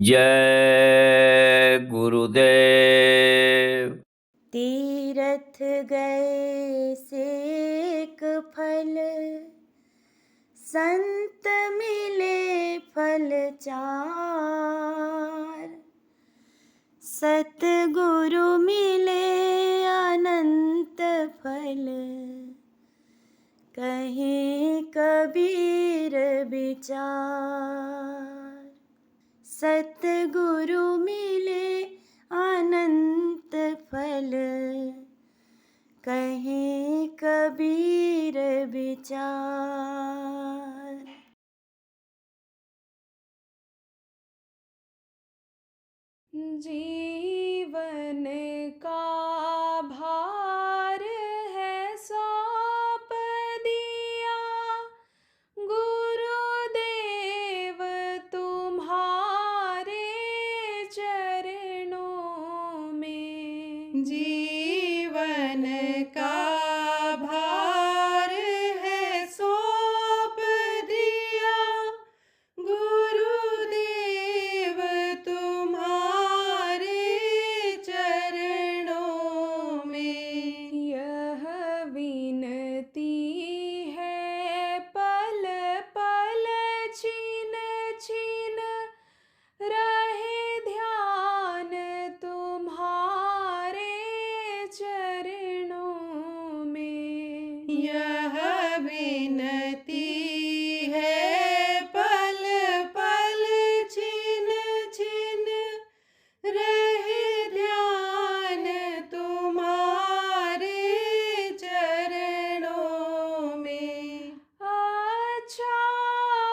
जय गुरुदेव। तीरथ गए सेक फल, संत मिले फल चार। सतगुरु मिले अनंत फल, कहे कबीर विचार। सतगुरु मिले अनंत फल, कहे कबीर विचार। जीवन का भार है सौंप दिया, गुरुदेव तुम्हारे चरणों में। जीवन का भार है सौंप दिया, गुरुदेव तुम्हारे चरणों में। यह विनती है पल पल छिन छिन रहे ध्यान तुम्हारे चरणों में। यह विनती है पल पल छिन छिन रहे ध्यान तुम्हारे चरणों में। अच्छा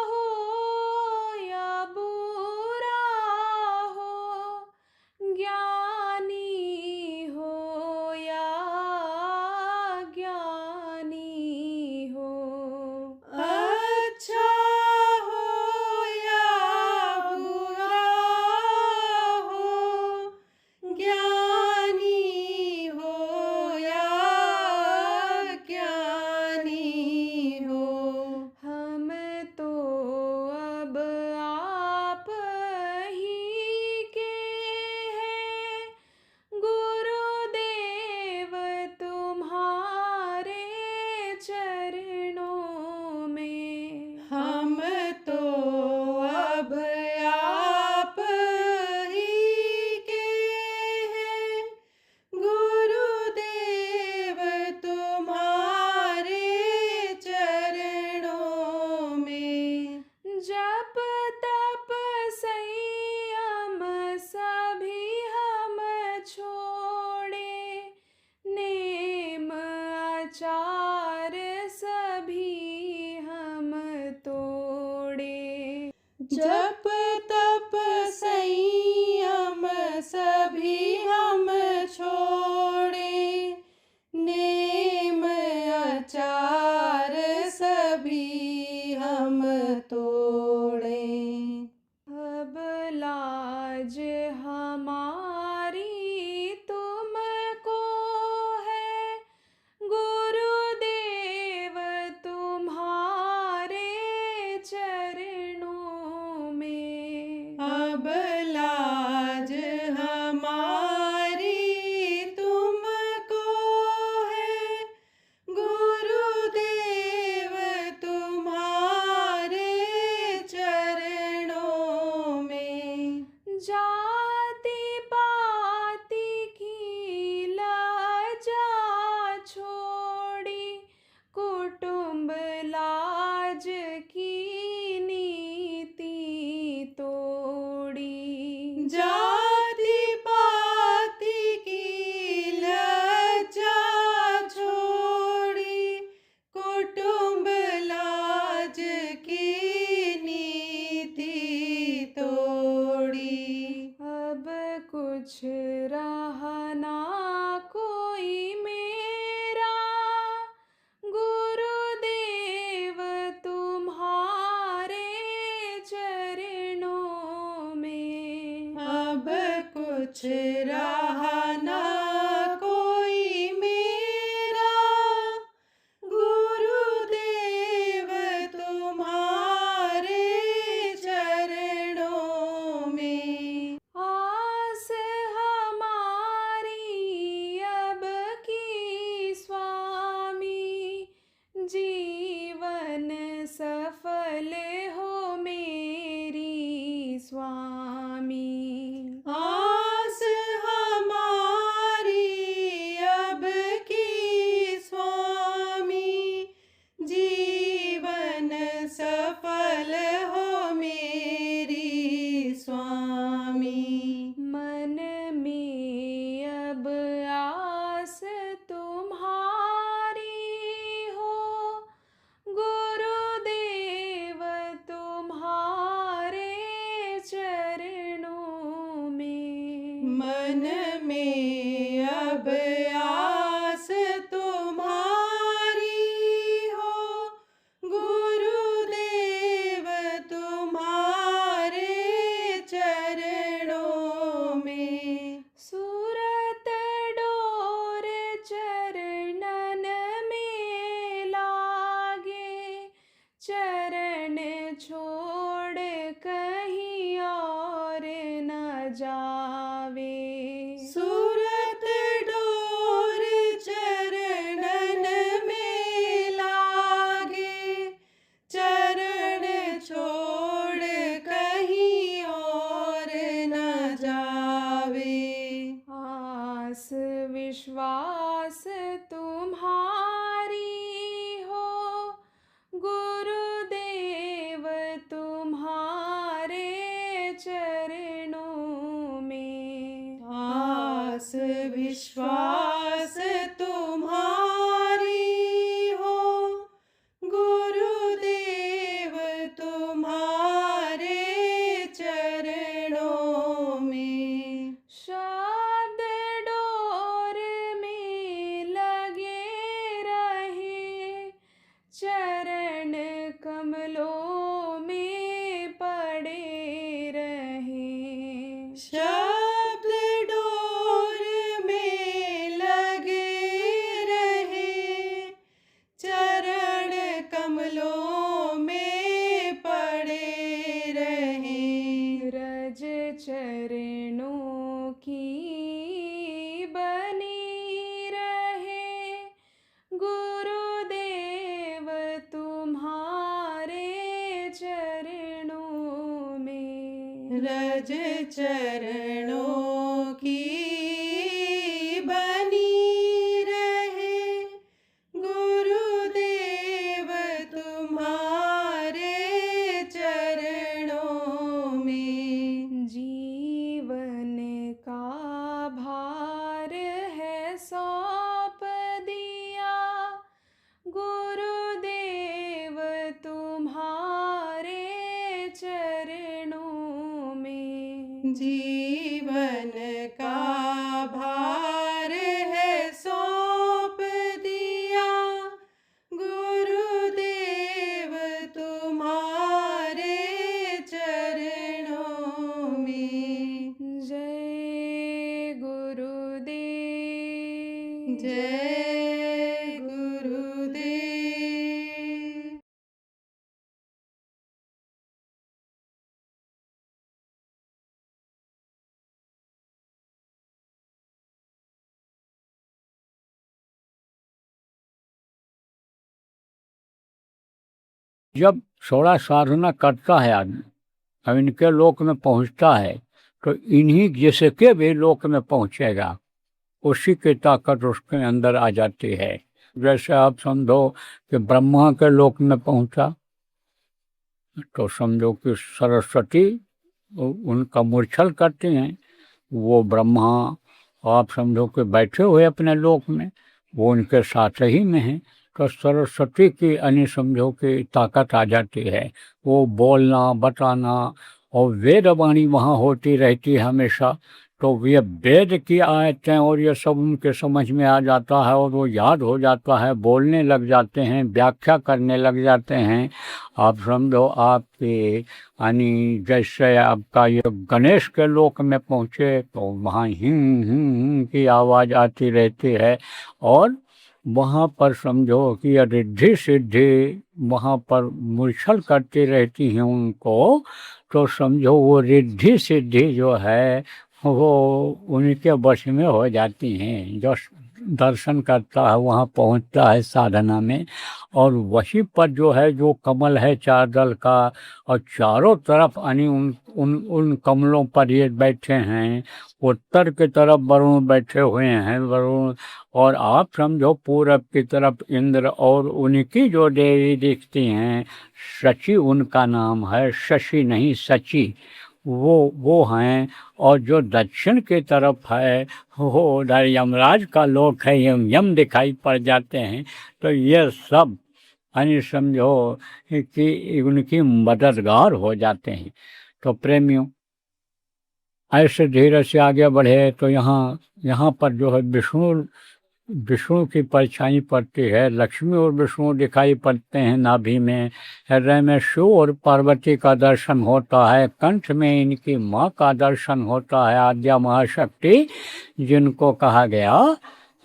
हो या बुरा हो, ज्ञानी हो या ज्ञानी हो। अच्छा हो या बुरा हो, ज्ञानी हो या ज्ञानी हो। हम तो अब आप ही के हैं, गुरुदेव तुम्हारे चरणों में। हम तो अब आप ही के हैं, गुरुदेव तुम्हारे चरणों में। जप तप संयम सभी हम छोड़े, नेम आचार सभी हम तोड़े। जप तप संयम सभी हम छोड़े, नेम आचार सभी हम तोड़े। अब लाज हमारी तुमको है, गुरुदेव तुम्हारे चरणों में। अब लाज हमारी तुमको है, गुरुदेव तुम्हारे चरणों में। जाति पाति की लाजा छोड़ी, कुटुंब लाज की नीति तोड़ी। जाति पाति की लज्जा छोड़ी, कुटुंब लाज की नीति तोड़ी। अब कुछ रहा ना कोई मेरा, गुरुदेव तुम्हारे चरणों में। अब कुछ रहा ना कोई मेरा, गुरुदेव अब आस तुम्हारी हो गुरुदेव तुम्हारे चरणों में। सूरत डोर चरणन में लागे, चरण छोड़ कहीं और न जावे। सूरत डोर चरणन में लागे, चरण छोड़ कहीं और न जावे। आस विश्वास तुम्हारी हो गुरुदेव तुम्हारे चरणों में। आस विश्वास तुम्हारी हो गुरुदेव तुम्हारे चरणों में। शब्द डोर में लगे रहे, चरण कमलों में पड़े रहे। शब्द डोर में लगे रहे, चरण कमलों में पड़े रहे। रज चरणों की बनी रहे, गुरुदेव तुम्हारे चरणों में। रज चरणों की बनी रहे, गुरुदेव तुम्हारे चरणों में। जीवन का भार है सौंप दिया, गुरुदेव तुम्हारे चरणों में। जीवन का भार है सौंप दिया, गुरुदेव तुम्हारे चरणों में। जय गुरुदेव। जय गुरुदेव। जब थोड़ा साधना करता है आदमी, अब इनके लोक में पहुंचता है तो इन्हीं जैसे के भी लोक में पहुंचेगा, उसी की ताकत उसके अंदर आ जाती है। जैसे आप समझो कि ब्रह्मा के लोक में पहुंचा तो समझो कि सरस्वती उनका मूर्छल करती हैं, वो ब्रह्मा आप समझो कि बैठे हुए अपने लोक में, वो उनके साथ ही में हैं, तो सरस्वती की यानी समझो कि ताकत आ जाती है। वो बोलना बताना और वेद वाणी वहाँ होती रहती है हमेशा, तो ये वेद की आयतें और ये सब उनके समझ में आ जाता है और वो याद हो जाता है, बोलने लग जाते हैं, व्याख्या करने लग जाते हैं। आप समझो आपके यानी जैसे आपका ये गणेश के लोक में पहुँचे तो वहाँ हिं की आवाज़ आती रहती है, और वहाँ पर समझो कि रिद्धि सिद्धि वहाँ पर मूर्छल करती रहती हैं उनको, तो समझो वो रिद्धि सिद्धि जो है वो उनके वश में हो जाती हैं। जो दर्शन करता है वहाँ पहुँचता है साधना में, और वहीं पर जो है जो कमल है चार दल का, और चारों तरफ यानी उन कमलों पर ये बैठे हैं। उत्तर की तरफ वरुण बैठे हुए हैं, वरुण, और आप समझो पूरब की तरफ इंद्र, और उनकी जो देवी दिखती हैं शची उनका नाम है, शशि नहीं सची, वो हैं। और जो दक्षिण की तरफ है वो उधर यमराज का लोक है, यम दिखाई पड़ जाते हैं। तो ये सब यानी समझो कि उनकी मददगार हो जाते हैं। तो प्रेमियों, ऐसे धीरे से आगे बढ़े तो यहाँ यहाँ पर जो है विष्णु की परछाई पड़ती है, लक्ष्मी और विष्णु दिखाई पड़ते हैं नाभि में, हृदय में शिव और पार्वती का दर्शन होता है, कंठ में इनकी माँ का दर्शन होता है, आद्या महाशक्ति जिनको कहा गया।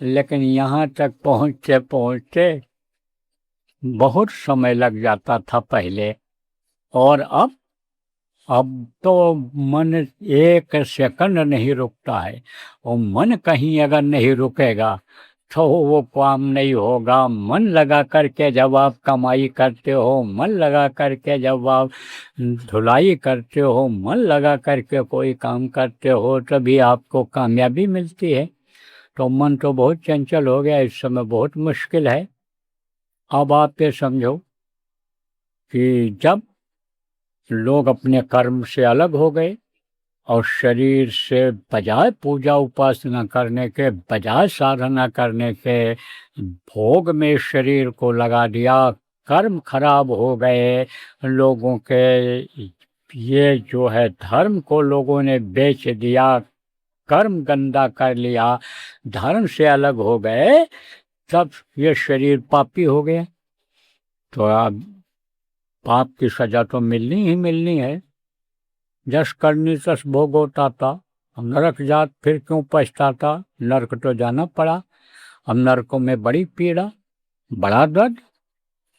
लेकिन यहाँ तक पहुँचते पहुँचते बहुत समय लग जाता था पहले, और अब तो मन एक सेकंड नहीं रुकता है। और मन कहीं अगर नहीं रुकेगा तो वो काम नहीं होगा। मन लगा करके जब आप कमाई करते हो, मन लगा करके जब आप धुलाई करते हो, मन लगा करके कोई काम करते हो, तभी आपको कामयाबी मिलती है। तो मन तो बहुत चंचल हो गया, इस समय बहुत मुश्किल है। अब आप ये समझो कि जब लोग अपने कर्म से अलग हो गए और शरीर से बजाय पूजा उपासना करने के, बजाय साधना करने के, भोग में शरीर को लगा दिया, कर्म खराब हो गए लोगों के। ये जो है धर्म को लोगों ने बेच दिया, कर्म गंदा कर लिया, धर्म से अलग हो गए, तब ये शरीर पापी हो गया। तो अब पाप की सजा तो मिलनी ही मिलनी है। जस करनी तस भोग होता था। अब नरक जात फिर क्यों पछताता, नरक तो जाना पड़ा। अब नरकों में बड़ी पीड़ा, बड़ा दर्द,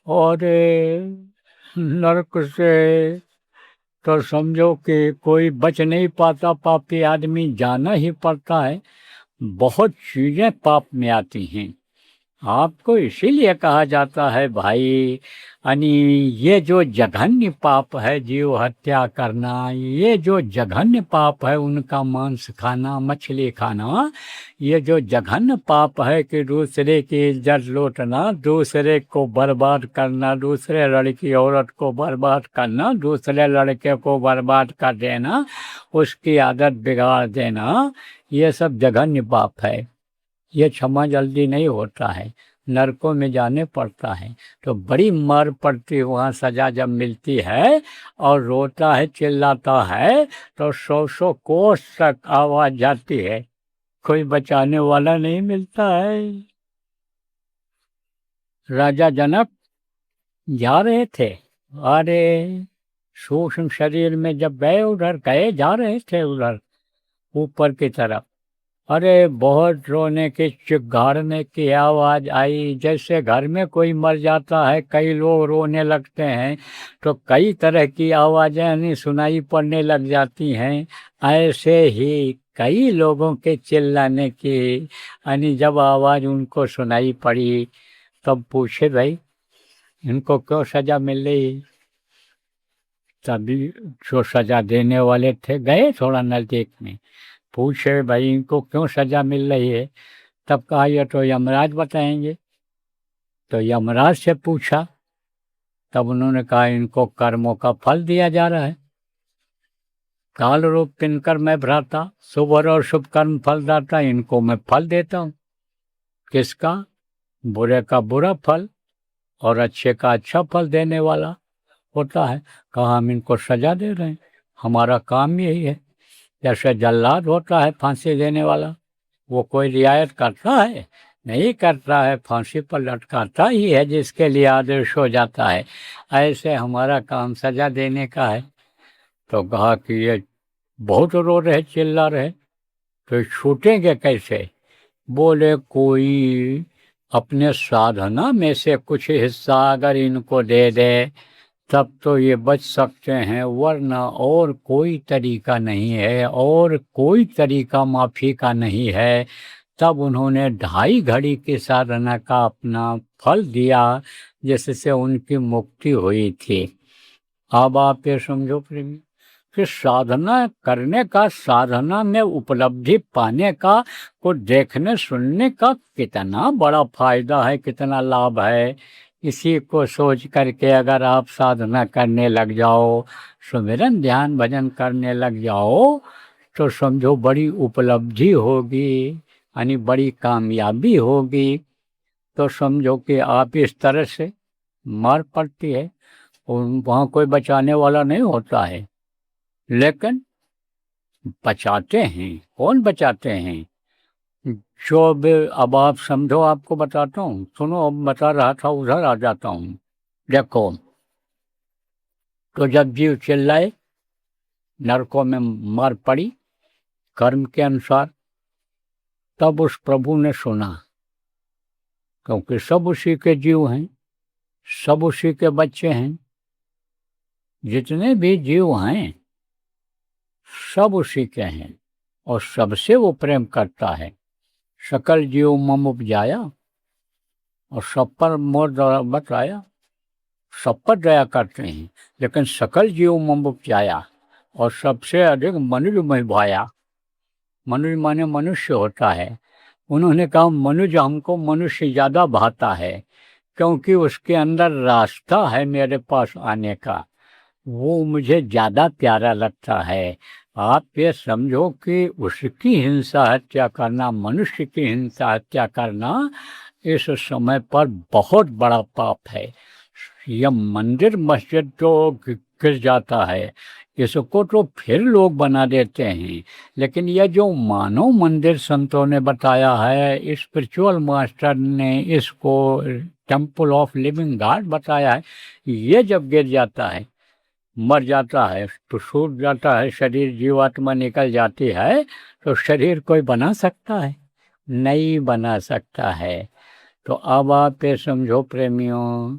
और नरक से तो समझो कि कोई बच नहीं पाता, पापी आदमी जाना ही पड़ता है। बहुत चीज़ें पाप में आती हैं। आपको इसीलिए कहा जाता है भाई, यानी ये जो जघन्य पाप है जीव हत्या करना, ये जो जघन्य पाप है उनका मांस खाना, मछली खाना, ये जो जघन्य पाप है कि दूसरे की इज्जत लूटना, दूसरे को बर्बाद करना, दूसरे लड़की औरत को बर्बाद करना, दूसरे लड़के को बर्बाद कर देना, उसकी आदत बिगाड़ देना, ये सब जघन्य पाप है। ये क्षमा जल्दी नहीं होता है, नरकों में जाने पड़ता है। तो बड़ी मार पड़ती है वहाँ, सजा जब मिलती है और रोता है चिल्लाता है तो 100 कोस तक आवाज जाती है, कोई बचाने वाला नहीं मिलता है। राजा जनक जा रहे थे, अरे सूक्ष्म शरीर में जब गए, उधर गए, जा रहे थे उधर ऊपर की तरफ, अरे बहुत रोने की चिल्लाने की आवाज आई। जैसे घर में कोई मर जाता है, कई लोग रोने लगते हैं, तो कई तरह की आवाजें यानी सुनाई पड़ने लग जाती हैं। ऐसे ही कई लोगों के चिल्लाने की यानी जब आवाज उनको सुनाई पड़ी, तब पूछे भाई इनको क्यों सजा मिल रही। तभी जो सजा देने वाले थे गए थोड़ा नजदीक में, पूछे भाई इनको क्यों सजा मिल रही है। तब कहा ये तो यमराज बताएंगे। तो यमराज से पूछा, तब उन्होंने कहा इनको कर्मों का फल दिया जा रहा है। काल रूप किनकर मैं भ्राता, शुभ और शुभ कर्म फलदाता, इनको मैं फल देता हूँ। किसका? बुरे का बुरा फल और अच्छे का अच्छा फल देने वाला होता है। कहा हम इनको सजा दे रहे हैं, हमारा काम यही है। जैसे जल्लाद होता है फांसी देने वाला, वो कोई रियायत करता है? नहीं करता है, फांसी पर लटकाता ही है जिसके लिए आदेश हो जाता है। ऐसे हमारा काम सजा देने का है। तो कहा कि ये बहुत रो रहे, चिल्ला रहे, तो छूटेंगे कैसे? बोले कोई अपने साधना में से कुछ हिस्सा अगर इनको दे दे तब तो ये बच सकते हैं, वरना और कोई तरीका नहीं है, और कोई तरीका माफ़ी का नहीं है। तब उन्होंने 2.5 घड़ी की साधना का अपना फल दिया, जिससे उनकी मुक्ति हुई थी। अब आप ये समझो प्रेमी कि साधना करने का, साधना में उपलब्धि पाने का, को देखने सुनने का कितना बड़ा फायदा है, कितना लाभ है। इसी को सोच करके अगर आप साधना करने लग जाओ, सुमिरन ध्यान भजन करने लग जाओ, तो समझो बड़ी उपलब्धि होगी, यानी बड़ी कामयाबी होगी। तो समझो कि आप इस तरह से मार पड़ती है और वहाँ कोई बचाने वाला नहीं होता है। लेकिन बचाते हैं। कौन बचाते हैं? जो अब आप समझो, आपको बताता हूँ, सुनो। अब बता रहा था, उधर आ जाता हूँ। देखो, तो जब जीव चिल्लाए, नरकों में मार पड़ी कर्म के अनुसार, तब उस प्रभु ने सुना, क्योंकि सब उसी के जीव हैं, सब उसी के बच्चे हैं, जितने भी जीव हैं सब उसी के हैं, और सबसे वो प्रेम करता है। सकल जीव मम उपजाया, और सब पर मोर बताया। सब पर दया करते हैं, लेकिन सकल जीव मम उपजाया, और सबसे अधिक मनुज में भाया। मनुज माने मनुष्य होता है। उन्होंने कहा मनुज हमको मनुष्य ज़्यादा भाता है, क्योंकि उसके अंदर रास्ता है मेरे पास आने का, वो मुझे ज़्यादा प्यारा लगता है। आप ये समझो कि उसकी हिंसा हत्या करना, मनुष्य की हिंसा हत्या करना इस समय पर बहुत बड़ा पाप है। यह मंदिर मस्जिद तो गिर जाता है, इसको तो फिर लोग बना देते हैं, लेकिन यह जो मानव मंदिर संतों ने बताया है, स्पिरिचुअल मास्टर ने इसको टेम्पल ऑफ लिविंग गॉड बताया है, ये जब गिर जाता है, मर जाता है, तो छूट जाता है शरीर, जीवात्मा निकल जाती है, तो शरीर कोई बना सकता है? नहीं बना सकता है। तो अब आप ये समझो प्रेमियों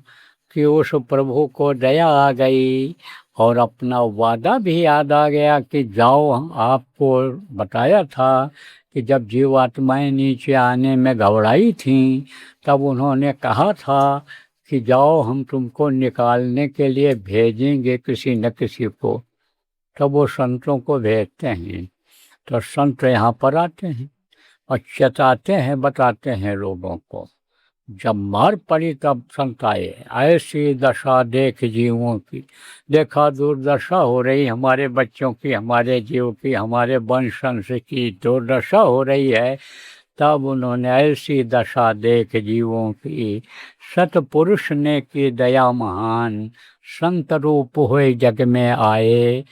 कि उस प्रभु को दया आ गई, और अपना वादा भी याद आ गया कि जाओ, आपको बताया था कि जब जीवात्माएं नीचे आने में घबराई थीं, तब उन्होंने कहा था कि जाओ, हम तुमको निकालने के लिए भेजेंगे किसी न किसी को। तब वो संतों को भेजते हैं, तो संत यहाँ पर आते हैं और चेताते हैं, बताते हैं लोगों को। जब मार पड़ी तब संत आए। ऐसी दशा देख जीवों की, देखा दुर्दशा हो रही हमारे बच्चों की, हमारे जीव की, हमारे वंश की दुर्दशा हो रही है, तब उन्होंने ऐसी दशा देख जीवों की, सतपुरुष ने की दया महान, संत रूप हुए जग में आए,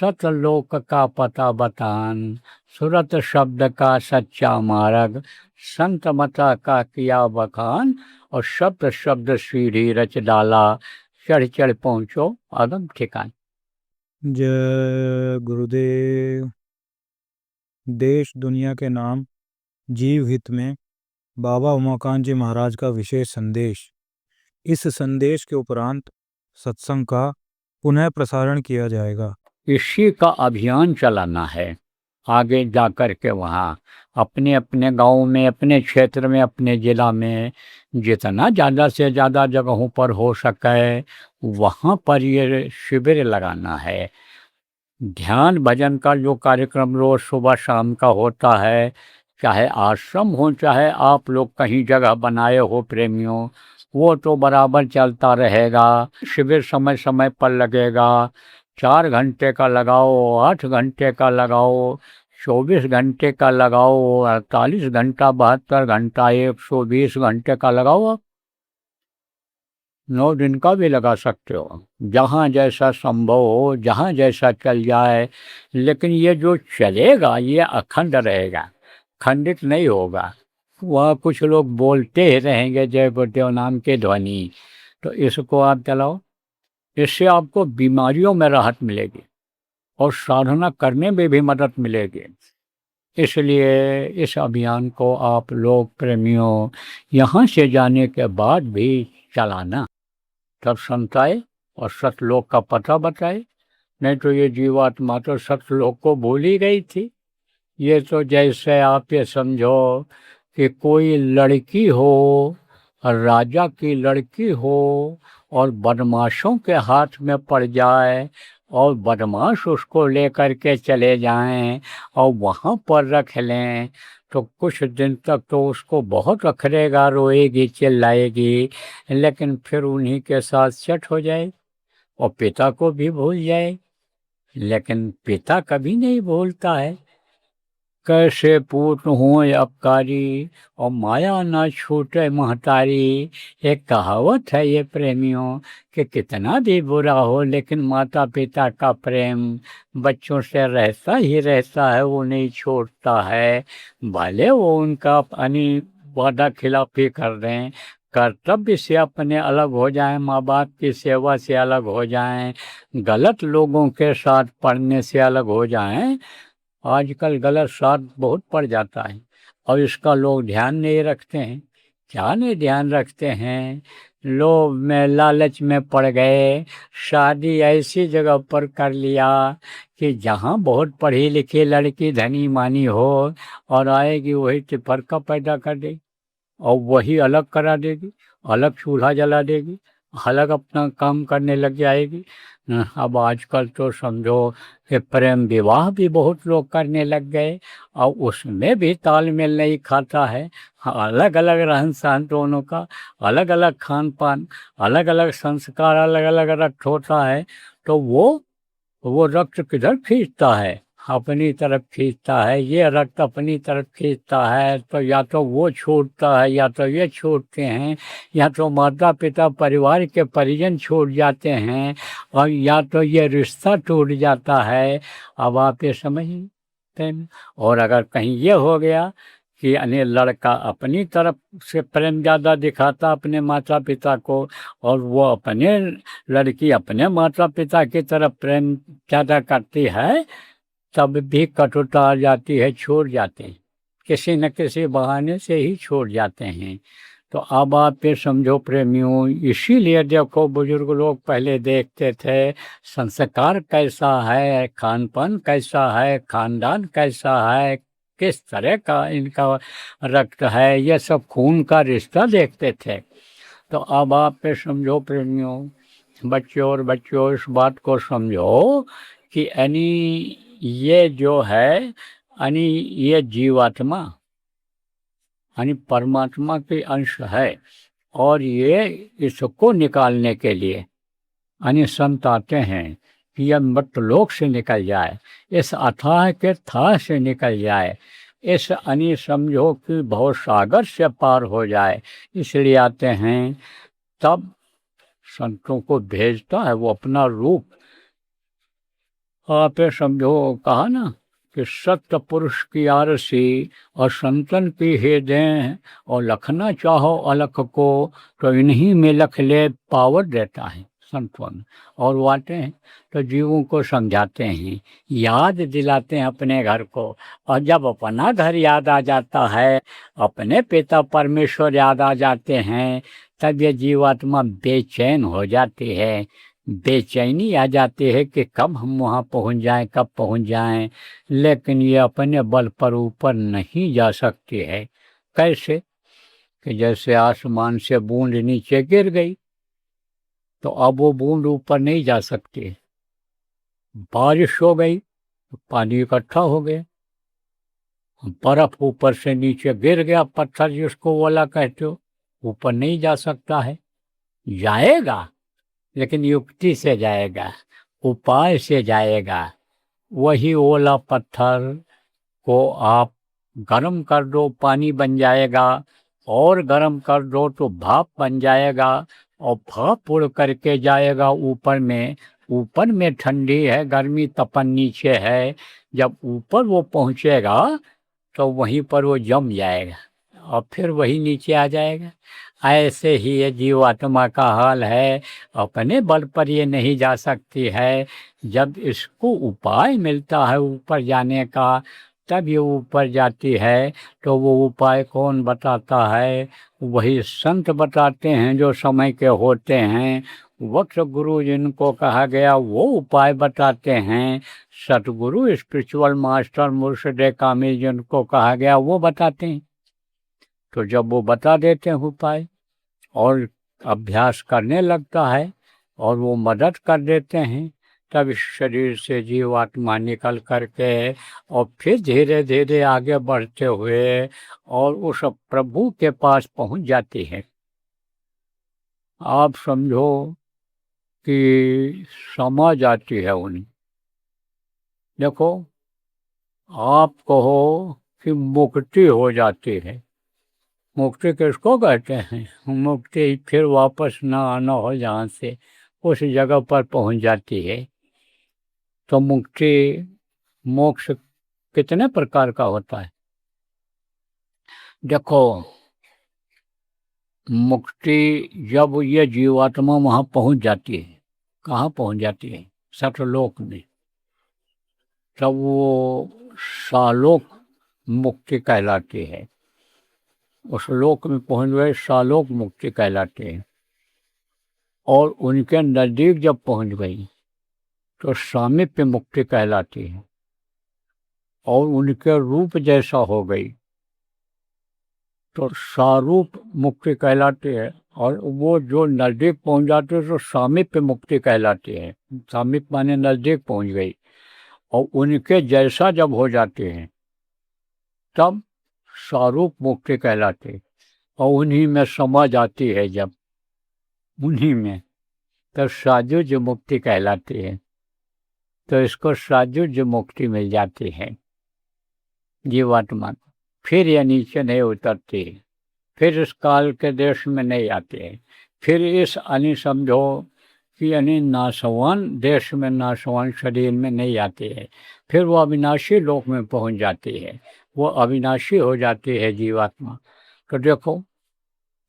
सतलोक का पता बतान, सुरत शब्द का सच्चा मार्ग, संत मता का किया बखान, और शब्द शब्द सीढ़ी रच डाला, चढ़ चढ़ पहुँचो आदम ठिकान। जय गुरुदेव। देश दुनिया के नाम जीव हित में बाबा उमाकांत जी महाराज का विशेष संदेश। इस संदेश के उपरांत सत्संग का पुनः प्रसारण किया जाएगा। इसी का अभियान चलाना है आगे जा कर के। वहाँ अपने अपने गांव में, अपने क्षेत्र में, अपने ज़िला में जितना ज़्यादा से ज़्यादा जगहों पर हो सके वहाँ पर ये शिविर लगाना है। ध्यान भजन का जो कार्यक्रम रोज़ सुबह शाम का होता है, चाहे आश्रम हो, चाहे आप लोग कहीं जगह बनाए हो प्रेमियों, वो तो बराबर चलता रहेगा। शिविर समय समय पर लगेगा। 4 घंटे का लगाओ, 8 घंटे का लगाओ, 24 घंटे का लगाओ, 48 घंटा, 72 घंटा, 120 घंटे का लगाओ। आप 9 दिन का भी लगा सकते हो, जहाँ जैसा संभव हो, जहाँ जैसा चल जाए। लेकिन ये जो चलेगा ये अखंड रहेगा, खंडित नहीं होगा। वह कुछ लोग बोलते ही रहेंगे जय गुरुदेव नाम के ध्वनि, तो इसको आप चलाओ। इससे आपको बीमारियों में राहत मिलेगी और साधना करने में भी मदद मिलेगी। इसलिए इस अभियान को आप लोग प्रेमियों यहाँ से जाने के बाद भी चलाना। तब संत आए और सतलोक का पता बताए। नहीं तो ये जीवात्मा तो सतलोक को भूल ही गई थी। ये तो जैसे आप ये समझो कि कोई लड़की हो, राजा की लड़की हो, और बदमाशों के हाथ में पड़ जाए, और बदमाश उसको लेकर के चले जाएं और वहाँ पर रख लें, तो कुछ दिन तक तो उसको बहुत अखरेगा, रोएगी, चिल्लाएगी, लेकिन फिर उन्हीं के साथ सेट हो जाए और पिता को भी भूल जाए। लेकिन पिता कभी नहीं भूलता है, कैसे पूत हो अपकारी और माया ना छूटे महतारी। एक कहावत है ये प्रेमियों कि कितना भी बुरा हो लेकिन माता पिता का प्रेम बच्चों से रहता ही रहता है, वो नहीं छोड़ता है। भले वो उनका वादा खिलाफी कर दें, कर्तव्य से अपने अलग हो जाएं, माँ बाप की सेवा से अलग हो जाएं, गलत लोगों के साथ पढ़ने से अलग हो जाएं। आजकल गलत साथ बहुत पड़ जाता है और इसका लोग ध्यान नहीं रखते हैं। क्या नहीं ध्यान रखते हैं, लोभ में लालच में पड़ गए, शादी ऐसी जगह पर कर लिया कि जहाँ बहुत पढ़ी लिखी लड़की धनी मानी हो और आएगी वही फर्का पैदा कर देगी और वही अलग करा देगी, अलग चूल्हा जला देगी, अलग अपना काम करने लग जाएगी। अब आजकल तो समझो कि प्रेम विवाह भी बहुत लोग करने लग गए और उसमें भी तालमेल नहीं खाता है। अलग अलग रहन सहन दोनों का, अलग अलग खान पान, अलग अलग संस्कार, अलग अलग रक्त होता है, तो वो रक्त किधर खींचता है, अपनी तरफ खींचता है। ये रक्त अपनी तरफ खींचता है तो या तो वो छूटता है या तो ये छूटते हैं, या तो माता पिता परिवार के परिजन छूट जाते हैं और या तो ये रिश्ता टूट जाता है। अब आप ये समझते हैं। और अगर कहीं ये हो गया कि यानी लड़का अपनी तरफ से प्रेम ज़्यादा दिखाता अपने माता पिता को और वो अपने लड़की अपने माता पिता की तरफ प्रेम ज़्यादा करती है, तब भी कटुता आ जाती है, छोड़ जाते हैं, किसी न किसी बहाने से ही छोड़ जाते हैं। तो अब आप ये समझो प्रेमियों, इसीलिए देखो बुजुर्ग लोग पहले देखते थे संस्कार कैसा है, खान पान कैसा है, खानदान कैसा है, किस तरह का इनका रक्त है, ये सब खून का रिश्ता देखते थे। तो अब आप ये समझो प्रेमियों, बच्चों और बच्चों इस बात को समझो कि यानी ये जो है यानी ये जीवात्मा यानी परमात्मा के अंश है और ये इसको निकालने के लिए यानी संत आते हैं कि यह मृतलोक से निकल जाए, इस अथाह के था से निकल जाए, इस यानी समझो कि भव सागर से पार हो जाए, इसलिए आते हैं। तब संतों को भेजता है वो अपना रूप। आप ये समझो कहा ना कि सत्य पुरुष की आरसी और संतन की हे दें और लखना चाहो अलख को तो इन्हीं में लख ले पावर देता है संतवन। और वो आते हैं तो जीवों को समझाते हैं, याद दिलाते हैं अपने घर को, और जब अपना घर याद आ जाता है, अपने पिता परमेश्वर याद आ जाते हैं, तब ये जीवात्मा बेचैन हो जाती है, बेचैनी आ जाती है कि कब हम वहाँ पहुँच जाएं, कब पहुँच जाएं। लेकिन ये अपने बल पर ऊपर नहीं जा सकती है। कैसे कि जैसे आसमान से बूंद नीचे गिर गई तो अब वो बूंद ऊपर नहीं जा सकती। बारिश हो गई तो पानी इकट्ठा हो गया, बर्फ ऊपर से नीचे गिर गया, पत्थर जिसको ओला कहते हो, ऊपर नहीं जा सकता है। जाएगा लेकिन युक्ति से जाएगा, उपाय से जाएगा। वही ओला पत्थर को आप गर्म कर दो, पानी बन जाएगा, और गर्म कर दो तो भाप बन जाएगा, और भाप उड़ करके जाएगा ऊपर में। ऊपर में ठंडी है, गर्मी तपन नीचे है। जब ऊपर वो पहुँचेगा तो वहीं पर वो जम जाएगा और फिर वही नीचे आ जाएगा। ऐसे ही ये जीवात्मा का हाल है, अपने बल पर ये नहीं जा सकती है। जब इसको उपाय मिलता है ऊपर जाने का, तब ये ऊपर जाती है। तो वो उपाय कौन बताता है? वही संत बताते हैं जो समय के होते हैं। वक्त गुरु जिनको कहा गया वो उपाय बताते हैं। सतगुरु स्पिरिचुअल मास्टर मुर्शिद कामिल जिनको कहा गया वो बताते हैं। तो जब वो बता देते हैं उपाय और अभ्यास करने लगता है और वो मदद कर देते हैं, तब इस शरीर से जीवात्मा निकल करके और फिर धीरे धीरे आगे बढ़ते हुए और उस प्रभु के पास पहुंच जाती है। आप समझो कि समझ आती है उन्हें। देखो आप कहो कि मुक्ति हो जाती है। मुक्ति किसको कहते हैं? मुक्ति फिर वापस ना आना हो जहाँ से, उस जगह पर पहुँच जाती है। तो मुक्ति, मोक्ष कितने प्रकार का होता है? देखो, मुक्ति जब ये जीवात्मा वहाँ पहुँच जाती है, कहाँ पहुँच जाती है? सतलोक में। तब वो सालोक मुक्ति कहलाती है। उस लोक में पहुँच गए, सालोक मुक्ति कहलाती है। और उनके नज़दीक जब पहुँच गई तो सामीप्य मुक्ति कहलाती है। और उनके रूप जैसा हो गई तो सारूप मुक्ति कहलाती है। और वो जो नज़दीक पहुँच जाते हैं तो सामीप्य मुक्ति कहलाती है। सामीप्य माने नज़दीक पहुँच गई। और उनके जैसा जब हो जाते हैं तब सारूप मुक्ति कहलाती है। और उन्हीं में समझ आती है जब, उन्हीं में, तब सायुज्य मुक्ति कहलाती है। तो इसको सायुज्य मुक्ति मिल जाती है जीवात्मा को। फिर ये नीचे नहीं उतरती, फिर इस काल के देश में नहीं आती है, फिर इस समझो कि नाशवान देश में, नाशवान शरीर में नहीं आती है। फिर वो अविनाशी लोक में पहुंच जाती है, वो अविनाशी हो जाती है जीवात्मा। तो देखो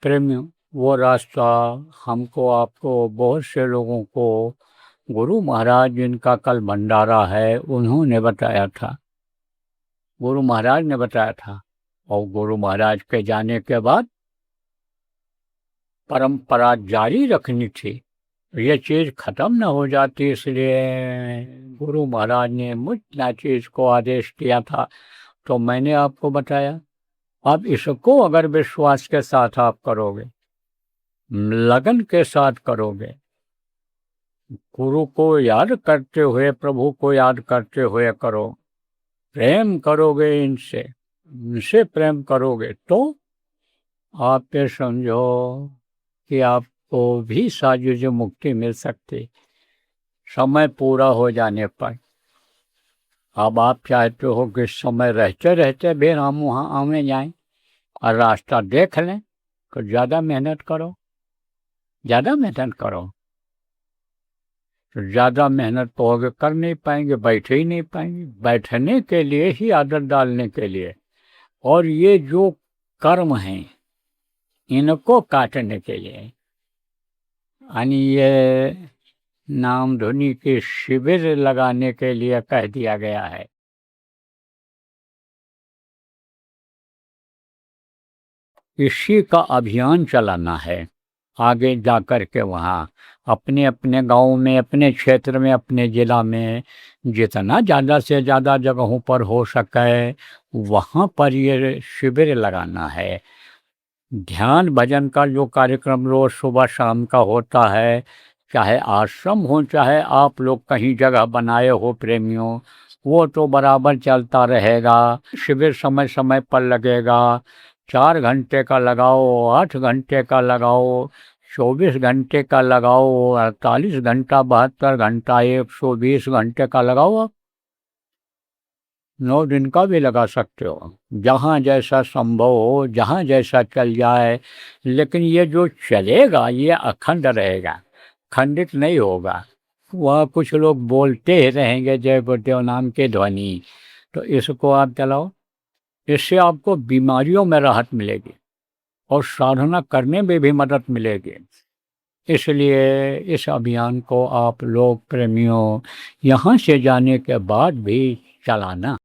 प्रेमियों, वो रास्ता हमको, आपको, बहुत से लोगों को गुरु महाराज जिनका कल भंडारा है उन्होंने बताया था, गुरु महाराज ने बताया था। और गुरु महाराज के जाने के बाद परंपरा जारी रखनी थी, ये चीज़ खत्म न हो जाती, इसलिए गुरु महाराज ने मुझ ना चीज़ को आदेश दिया था। तो मैंने आपको बताया। अब इसको अगर विश्वास के साथ आप करोगे, लगन के साथ करोगे, गुरु को याद करते हुए, प्रभु को याद करते हुए करो, प्रेम करोगे इनसे, इनसे प्रेम करोगे, तो आप ये समझो कि आपको भी सायुज्य मुक्ति मिल सकती, समय पूरा हो जाने पर। अब आप चाहते हो कि समय रहते रहते भी हम वहाँ आने जाएं और रास्ता देख लें, तो ज़्यादा मेहनत करो, ज़्यादा मेहनत करो। तो ज़्यादा मेहनत तो आगे कर नहीं पाएंगे, बैठ ही नहीं पाएंगे। बैठने के लिए ही आदत डालने के लिए, और ये जो कर्म हैं इनको काटने के लिए, यानी ये नाम धुनी के शिविर लगाने के लिए कह दिया गया है। इसी का अभियान चलाना है आगे जा कर के। वहाँ अपने अपने गांव में, अपने क्षेत्र में, अपने ज़िला में जितना ज़्यादा से ज़्यादा जगहों पर हो सके वहाँ पर ये शिविर लगाना है। ध्यान भजन का जो कार्यक्रम रोज़ सुबह शाम का होता है, चाहे आश्रम हो, चाहे आप लोग कहीं जगह बनाए हो प्रेमियों, वो तो बराबर चलता रहेगा। शिविर समय समय पर लगेगा। 4 घंटे का लगाओ, 8 घंटे का लगाओ, 24 घंटे का लगाओ, 48 घंटा, 72 घंटा, 120 घंटे का लगाओ। आप 9 दिन का भी लगा सकते हो, जहाँ जैसा संभव हो, जहाँ जैसा चल जाए। लेकिन ये जो चलेगा ये अखंड रहेगा, खंडित नहीं होगा। वह कुछ लोग बोलते ही रहेंगे जय गुरुदेव नाम के ध्वनि। तो इसको आप चलाओ, इससे आपको बीमारियों में राहत मिलेगी और साधना करने में भी मदद मिलेगी। इसलिए इस अभियान को आप लोग प्रेमियों यहाँ से जाने के बाद भी चलाना।